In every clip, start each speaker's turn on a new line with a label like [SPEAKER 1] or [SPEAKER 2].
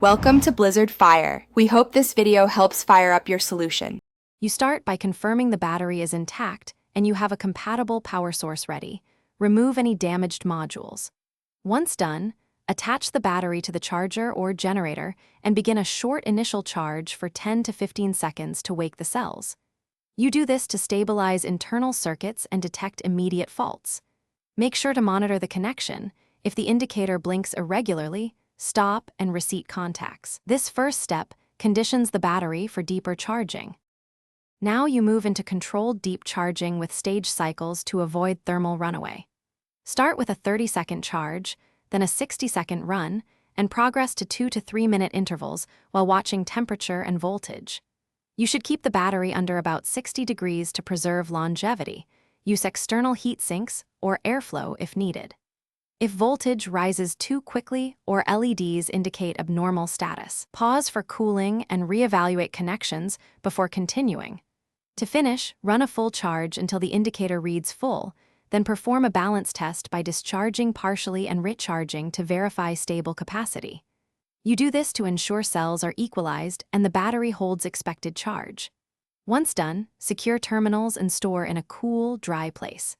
[SPEAKER 1] Welcome to Blizzard Fire. We hope this video helps fire up your solution.
[SPEAKER 2] You start by confirming the battery is intact and you have a compatible power source ready. Remove any damaged modules. Once done, attach the battery to the charger or generator and begin a short initial charge for 10 to 15 seconds to wake the cells. You do this to stabilize internal circuits and detect immediate faults. Make sure to monitor the connection. If the indicator blinks irregularly, stop and reset contacts. This first step conditions the battery for deeper charging. Now you move into controlled deep charging with stage cycles to avoid thermal runaway. Start with a 30-second charge, then a 60-second run, and progress to 2 to 3 minute intervals while watching temperature and voltage. You should keep the battery under about 60 degrees to preserve longevity. Use external heat sinks or airflow if needed. If voltage rises too quickly or LEDs indicate abnormal status, pause for cooling and reevaluate connections before continuing. To finish, run a full charge until the indicator reads full, then perform a balance test by discharging partially and recharging to verify stable capacity. You do this to ensure cells are equalized and the battery holds expected charge. Once done, secure terminals and store in a cool, dry place.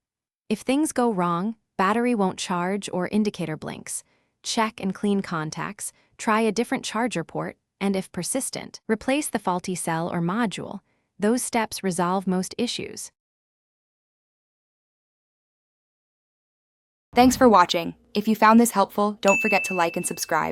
[SPEAKER 2] If things go wrong, battery won't charge or indicator blinks, check and clean contacts, try a different charger port, and if persistent, replace the faulty cell or module. Those steps resolve most issues.
[SPEAKER 1] Thanks for watching. If you found this helpful, don't forget to like and subscribe.